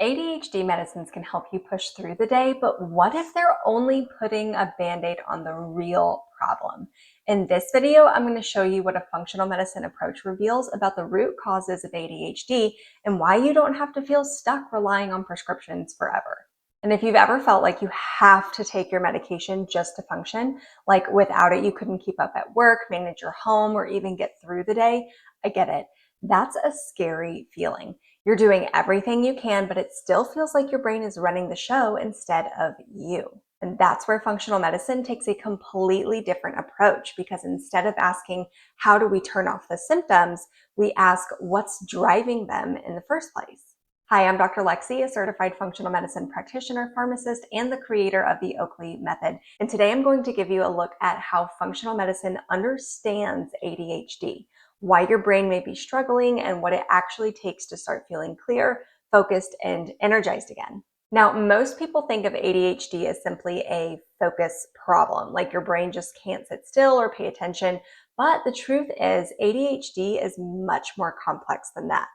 ADHD medicines can help you push through the day, but what if they're only putting a band-aid on the real problem? In this video, I'm going to show you what a functional medicine approach reveals about the root causes of ADHD and why you don't have to feel stuck relying on prescriptions forever. And if you've ever felt like you have to take your medication just to function, like without it you couldn't keep up at work, manage your home, or even get through the day, I get it. That's a scary feeling. You're doing everything you can, but it still feels like your brain is running the show instead of you. And that's where functional medicine takes a completely different approach, because instead of asking, how do we turn off the symptoms, we ask, what's driving them in the first place? Hi, I'm Dr. Lexi, a certified functional medicine practitioner, pharmacist, and the creator of the Oakley method. And today I'm going to give you a look at how functional medicine understands ADHD, why your brain may be struggling, and what it actually takes to start feeling clear, focused, and energized again. Now, most people think of ADHD as simply a focus problem, like your brain just can't sit still or pay attention. But the truth is, ADHD is much more complex than that.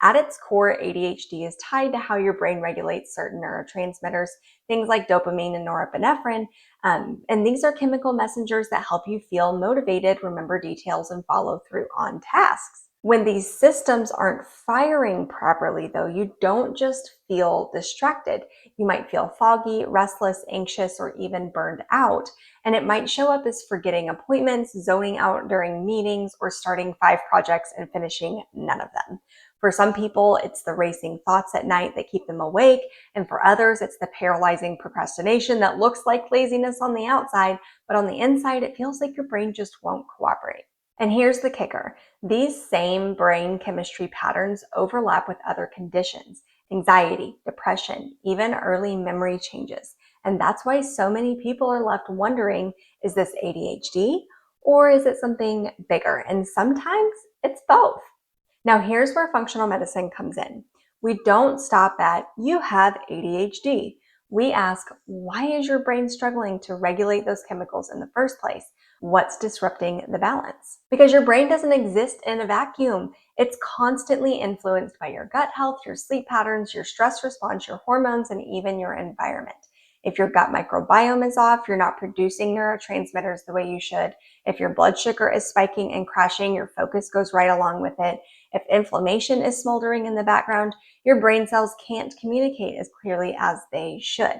At its core, ADHD is tied to how your brain regulates certain neurotransmitters, things like dopamine and norepinephrine. And these are chemical messengers that help you feel motivated, remember details, and follow through on tasks. When these systems aren't firing properly, though, you don't just feel distracted. You might feel foggy, restless, anxious, or even burned out. And it might show up as forgetting appointments, zoning out during meetings, or starting 5 projects and finishing none of them. For some people, it's the racing thoughts at night that keep them awake. And for others, it's the paralyzing procrastination that looks like laziness on the outside, but on the inside, it feels like your brain just won't cooperate. And here's the kicker. These same brain chemistry patterns overlap with other conditions: anxiety, depression, even early memory changes. And that's why so many people are left wondering, is this ADHD or is it something bigger? And sometimes it's both. Now, here's where functional medicine comes in. We don't stop at, you have ADHD. We ask, why is your brain struggling to regulate those chemicals in the first place? What's disrupting the balance? Because your brain doesn't exist in a vacuum. It's constantly influenced by your gut health, your sleep patterns, your stress response, your hormones, and even your environment. If your gut microbiome is off, you're not producing neurotransmitters the way you should. If your blood sugar is spiking and crashing, your focus goes right along with it. If inflammation is smoldering in the background, your brain cells can't communicate as clearly as they should.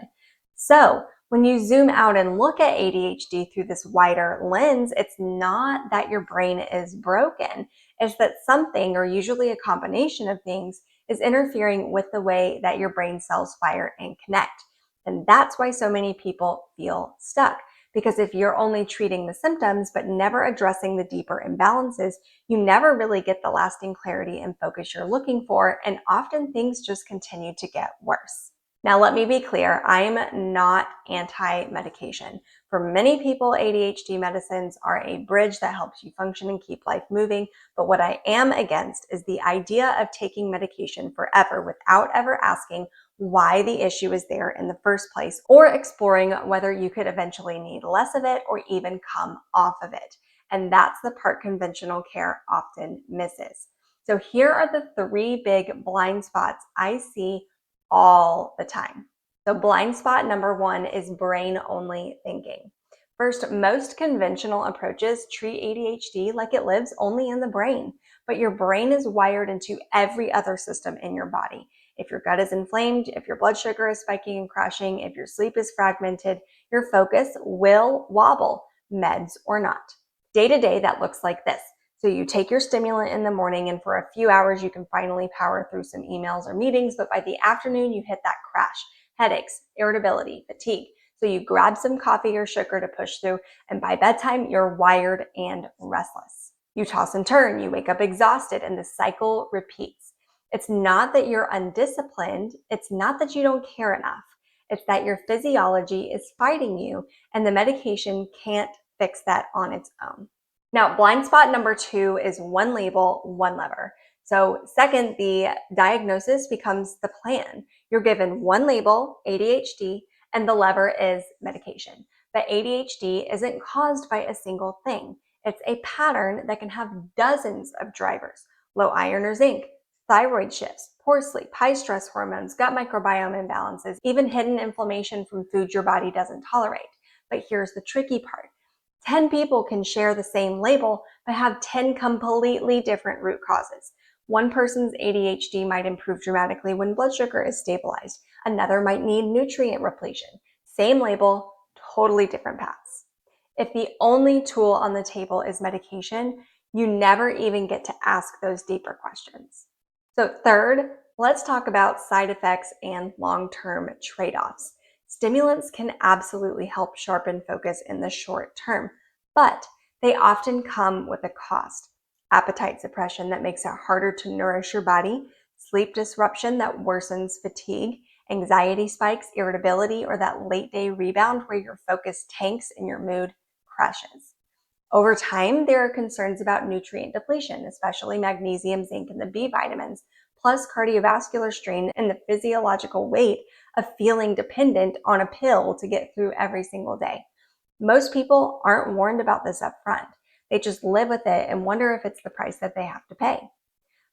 So when you zoom out and look at ADHD through this wider lens, it's not that your brain is broken. It's that something, or usually a combination of things, is interfering with the way that your brain cells fire and connect. And that's why so many people feel stuck. Because if you're only treating the symptoms but never addressing the deeper imbalances, you never really get the lasting clarity and focus you're looking for, and often things just continue to get worse. Now, let me be clear, I am not anti-medication. For many people, ADHD medicines are a bridge that helps you function and keep life moving. But what I am against is the idea of taking medication forever without ever asking why the issue is there in the first place, or exploring whether you could eventually need less of it or even come off of it. And that's the part conventional care often misses. So here are the 3 big blind spots I see all the time. So blind spot number 1 is brain-only thinking. First, most conventional approaches treat ADHD like it lives only in the brain, but your brain is wired into every other system in your body. If your gut is inflamed, if your blood sugar is spiking and crashing, if your sleep is fragmented, your focus will wobble, meds or not. Day to day, that looks like this. So you take your stimulant in the morning, and for a few hours, you can finally power through some emails or meetings, but by the afternoon, you hit that crash: headaches, irritability, fatigue. So you grab some coffee or sugar to push through, and by bedtime, you're wired and restless. You toss and turn, you wake up exhausted, and the cycle repeats. It's not that you're undisciplined. It's not that you don't care enough. It's that your physiology is fighting you, and the medication can't fix that on its own. Now, blind spot number 2 is one label, one lever. So second, the diagnosis becomes the plan. You're given one label, ADHD, and the lever is medication. But ADHD isn't caused by a single thing. It's a pattern that can have dozens of drivers: low iron or zinc, thyroid shifts, poor sleep, high stress hormones, gut microbiome imbalances, even hidden inflammation from foods your body doesn't tolerate. But here's the tricky part. 10 people can share the same label, but have 10 completely different root causes. One person's ADHD might improve dramatically when blood sugar is stabilized. Another might need nutrient repletion. Same label, totally different paths. If the only tool on the table is medication, you never even get to ask those deeper questions. So third, let's talk about side effects and long-term trade-offs. Stimulants can absolutely help sharpen focus in the short term, but they often come with a cost. Appetite suppression that makes it harder to nourish your body, sleep disruption that worsens fatigue, anxiety spikes, irritability, or that late day rebound where your focus tanks and your mood crashes. Over time, there are concerns about nutrient depletion, especially magnesium, zinc, and the B vitamins, plus cardiovascular strain and the physiological weight of feeling dependent on a pill to get through every single day. Most people aren't warned about this up front. They just live with it and wonder if it's the price that they have to pay.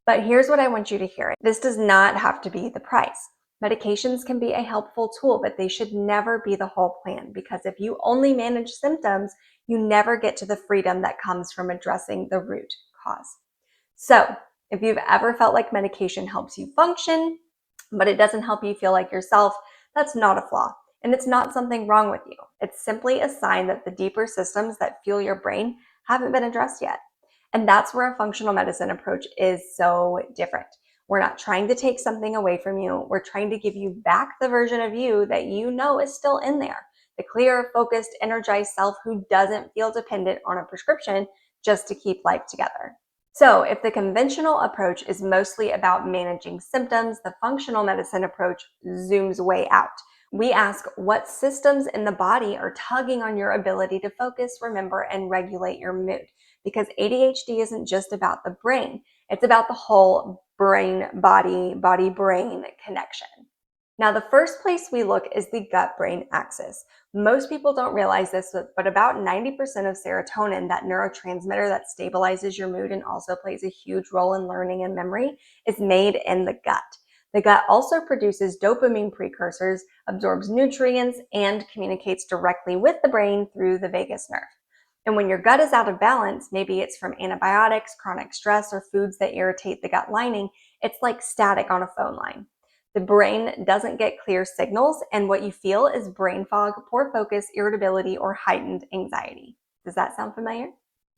But here's what I want you to hear. This does not have to be the price. Medications can be a helpful tool, but they should never be the whole plan, because if you only manage symptoms, you never get to the freedom that comes from addressing the root cause. So if you've ever felt like medication helps you function, but it doesn't help you feel like yourself, that's not a flaw. And it's not something wrong with you. It's simply a sign that the deeper systems that fuel your brain haven't been addressed yet. And that's where a functional medicine approach is so different. We're not trying to take something away from you. We're trying to give you back the version of you that you know is still in there. The clear, focused, energized self who doesn't feel dependent on a prescription just to keep life together. So if the conventional approach is mostly about managing symptoms, the functional medicine approach zooms way out. We ask what systems in the body are tugging on your ability to focus, remember, and regulate your mood. Because ADHD isn't just about the brain, it's about the whole brain-body, body-brain connection. Now, the first place we look is the gut-brain axis. Most people don't realize this, but about 90% of serotonin, that neurotransmitter that stabilizes your mood and also plays a huge role in learning and memory, is made in the gut. The gut also produces dopamine precursors, absorbs nutrients, and communicates directly with the brain through the vagus nerve. And when your gut is out of balance, maybe it's from antibiotics, chronic stress, or foods that irritate the gut lining, it's like static on a phone line. The brain doesn't get clear signals, and what you feel is brain fog, poor focus, irritability, or heightened anxiety. Does that sound familiar?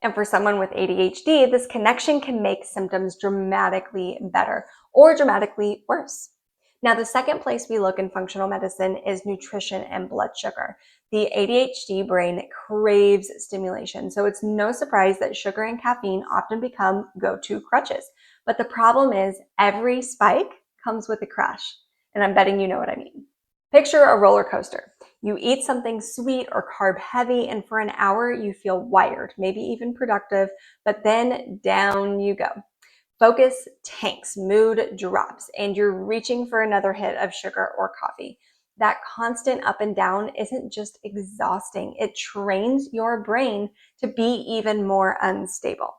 And for someone with ADHD, this connection can make symptoms dramatically better or dramatically worse. Now, the second place we look in functional medicine is nutrition and blood sugar. The ADHD brain craves stimulation, so it's no surprise that sugar and caffeine often become go-to crutches. But the problem is every spike comes with a crash, and I'm betting you know what I mean. Picture a roller coaster. You eat something sweet or carb heavy, and for an hour you feel wired, maybe even productive, but then down you go. Focus tanks, mood drops, and you're reaching for another hit of sugar or coffee. That constant up and down isn't just exhausting, it trains your brain to be even more unstable.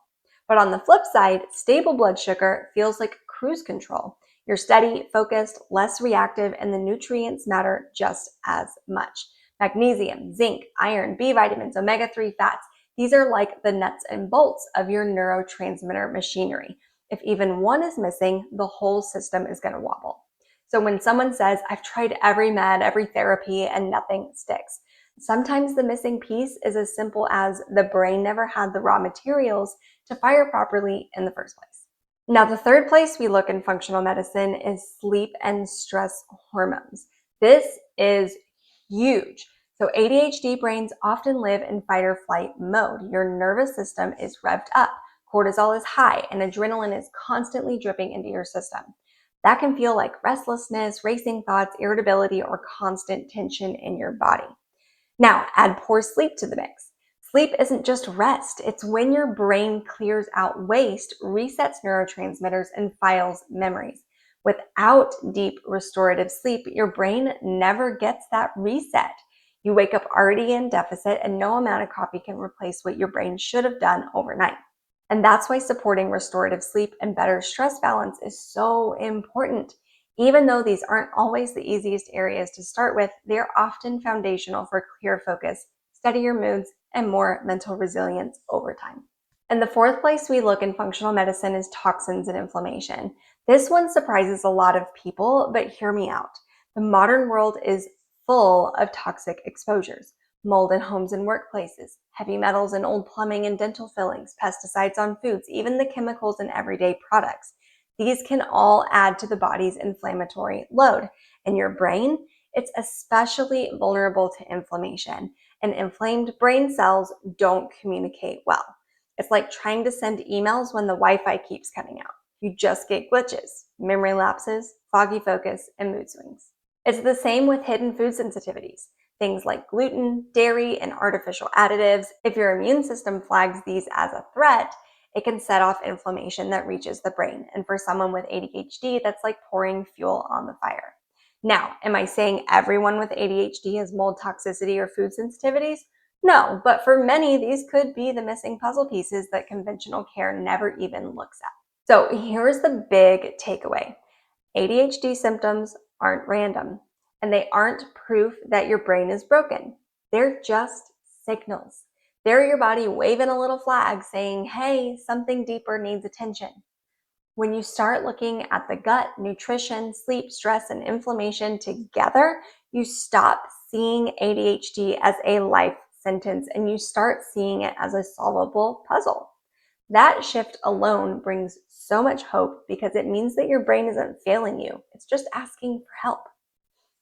But on the flip side, stable blood sugar feels like cruise control. You're steady, focused, less reactive, and the nutrients matter just as much. Magnesium, zinc, iron, B vitamins, omega-3 fats, these are like the nuts and bolts of your neurotransmitter machinery. If even one is missing, the whole system is going to wobble. So when someone says, I've tried every med, every therapy, and nothing sticks, sometimes the missing piece is as simple as the brain never had the raw materials to fire properly in the first place. Now, the third place we look in functional medicine is sleep and stress hormones. This is huge. So ADHD brains often live in fight or flight mode. Your nervous system is revved up, cortisol is high, and adrenaline is constantly dripping into your system. That can feel like restlessness, racing thoughts, irritability, or constant tension in your body. Now, add poor sleep to the mix. Sleep isn't just rest, it's when your brain clears out waste, resets neurotransmitters, and files memories. Without deep restorative sleep, your brain never gets that reset. You wake up already in deficit, and no amount of coffee can replace what your brain should have done overnight. And that's why supporting restorative sleep and better stress balance is so important. Even though these aren't always the easiest areas to start with, they're often foundational for clear focus, steadier moods, and more mental resilience over time. And the fourth place we look in functional medicine is toxins and inflammation. This one surprises a lot of people, but hear me out. The modern world is full of toxic exposures: mold in homes and workplaces, heavy metals in old plumbing and dental fillings, pesticides on foods, even the chemicals in everyday products. These can all add to the body's inflammatory load. And your brain, it's especially vulnerable to inflammation. And inflamed brain cells don't communicate well. It's like trying to send emails when the Wi-Fi keeps cutting out. You just get glitches, memory lapses, foggy focus, and mood swings. It's the same with hidden food sensitivities. Things like gluten, dairy, and artificial additives. If your immune system flags these as a threat, it can set off inflammation that reaches the brain. And for someone with ADHD, that's like pouring fuel on the fire. Now, am I saying everyone with ADHD has mold toxicity or food sensitivities? No, but for many, these could be the missing puzzle pieces that conventional care never even looks at. So here's the big takeaway. ADHD symptoms aren't random, and they aren't proof that your brain is broken. They're just signals. They're your body waving a little flag saying, hey, something deeper needs attention. When you start looking at the gut, nutrition, sleep, stress, and inflammation together, you stop seeing ADHD as a life sentence and you start seeing it as a solvable puzzle. That shift alone brings so much hope because it means that your brain isn't failing you. It's just asking for help.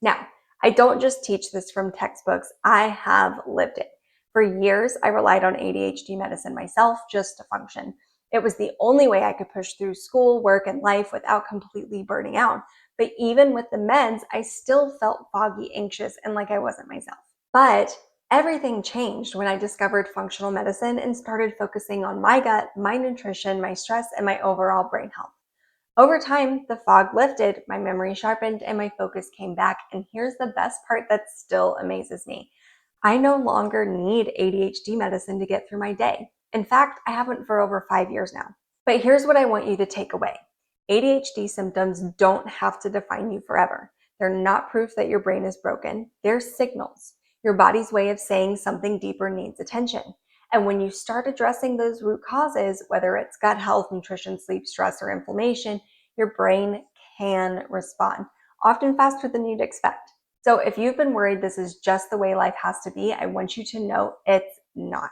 Now, I don't just teach this from textbooks. I have lived it. For years, I relied on ADHD medicine myself just to function. It was the only way I could push through school, work, and life without completely burning out. But even with the meds, I still felt foggy, anxious, and like I wasn't myself. But everything changed when I discovered functional medicine and started focusing on my gut, my nutrition, my stress, and my overall brain health. Over time, the fog lifted, my memory sharpened, and my focus came back. And here's the best part that still amazes me. I no longer need ADHD medicine to get through my day. In fact, I haven't for over 5 years now. But here's what I want you to take away. ADHD symptoms don't have to define you forever. They're not proof that your brain is broken. They're signals, your body's way of saying something deeper needs attention. And when you start addressing those root causes, whether it's gut health, nutrition, sleep, stress, or inflammation, your brain can respond, often faster than you'd expect. So if you've been worried this is just the way life has to be, I want you to know it's not.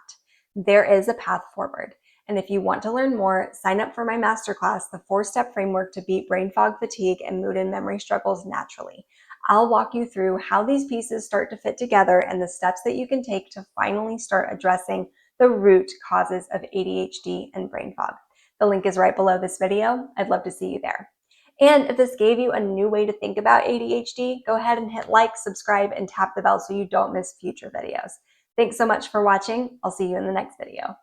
There is a path forward. And if you want to learn more, sign up for my masterclass, the 4-step framework to beat brain fog, fatigue, and mood and memory struggles naturally. I'll walk you through how these pieces start to fit together and the steps that you can take to finally start addressing the root causes of ADHD and brain fog. The link is right below this video. I'd love to see you there. And if this gave you a new way to think about ADHD, go ahead and hit like, subscribe, and tap the bell so you don't miss future videos. Thanks so much for watching. I'll see you in the next video.